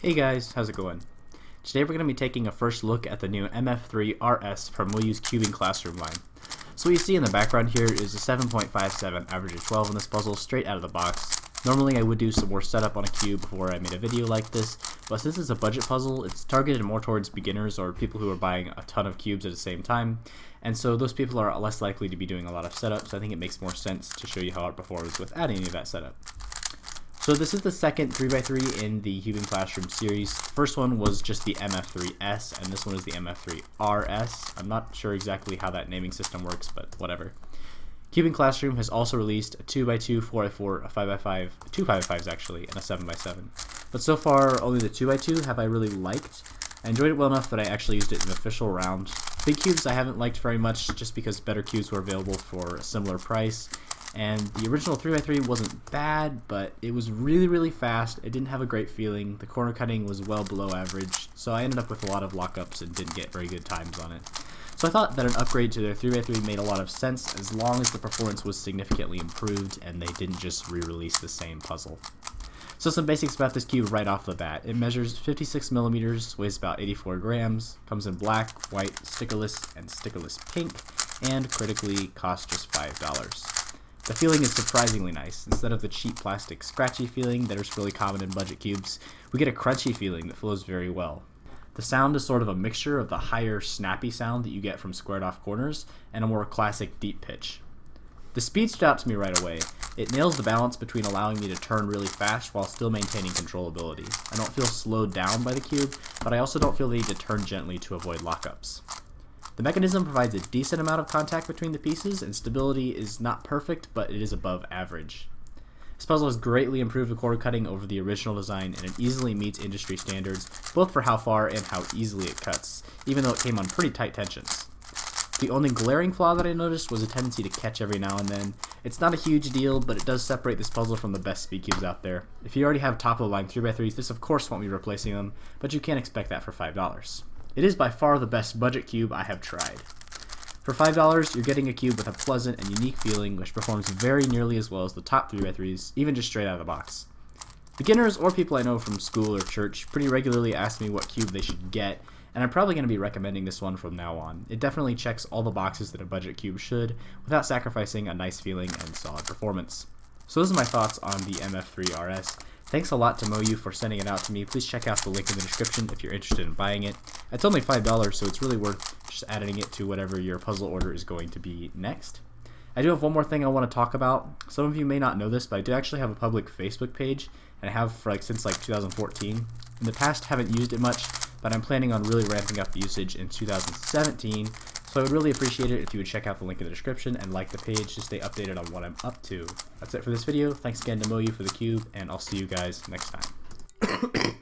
Hey guys, how's it going? Today we're going to be taking a first look at the new MF3RS from MoYu's Cubing Classroom line. So what you see in the background here is a 7.57 average of 12 in this puzzle straight out of the box. Normally I would do some more setup on a cube before I made a video like this, but since it's a budget puzzle, it's targeted more towards beginners or people who are buying a ton of cubes at the same time, and so those people are less likely to be doing a lot of setup, so I think it makes more sense to show you how it performs without any of that setup. So this is the second 3x3 in the Cubing Classroom series. The first one was just the MF3S, and this one is the MF3RS. I'm not sure exactly how that naming system works, but whatever. Cubing Classroom has also released a 2x2, 4x4, a 5x5, two 5x5s actually, and a 7x7. But so far, only the 2x2 have I really liked. I enjoyed it well enough that I actually used it in an official round. Big cubes I haven't liked very much, just because better cubes were available for a similar price. And the original 3x3 wasn't bad, but it was really fast. It didn't have a great feeling. The corner cutting was well below average, so I ended up with a lot of lockups and didn't get very good times on it. So I thought that an upgrade to their 3x3 made a lot of sense as long as the performance was significantly improved and they didn't just re-release the same puzzle. So some basics about this cube right off the bat. It measures 56 millimeters, weighs about 84 grams, comes in black, white, stickerless, and stickerless pink, and critically costs just $5. The feeling is surprisingly nice. Instead of the cheap plastic scratchy feeling that is really common in budget cubes, we get a crunchy feeling that flows very well. The sound is sort of a mixture of the higher snappy sound that you get from squared off corners and a more classic deep pitch. The speed stood out to me right away. It nails the balance between allowing me to turn really fast while still maintaining controllability. I don't feel slowed down by the cube, but I also don't feel the need to turn gently to avoid lockups. The mechanism provides a decent amount of contact between the pieces, and stability is not perfect, but it is above average. This puzzle has greatly improved the corner cutting over the original design, and it easily meets industry standards, both for how far and how easily it cuts, even though it came on pretty tight tensions. The only glaring flaw that I noticed was a tendency to catch every now and then. It's not a huge deal, but it does separate this puzzle from the best speed cubes out there. If you already have top-of-the-line 3x3s, this of course won't be replacing them, but you can't expect that for $5. It is by far the best budget cube I have tried. For $5, you're getting a cube with a pleasant and unique feeling which performs very nearly as well as the top 3x3s, even just straight out of the box. Beginners or people I know from school or church pretty regularly ask me what cube they should get, and I'm probably going to be recommending this one from now on. It definitely checks all the boxes that a budget cube should, without sacrificing a nice feeling and solid performance. So those are my thoughts on the MF3RS. Thanks a lot to MoYu for sending it out to me. Please check out the link in the description if you're interested in buying it. It's only $5, so it's really worth just adding it to whatever your puzzle order is going to be next. I do have one more thing I want to talk about. Some of you may not know this, but I do actually have a public Facebook page, and I have for since 2014. In the past, haven't used it much, but I'm planning on really ramping up the usage in 2017. So I would really appreciate it if you would check out the link in the description and like the page to stay updated on what I'm up to. That's it for this video. Thanks again to MoYu for the cube, and I'll see you guys next time.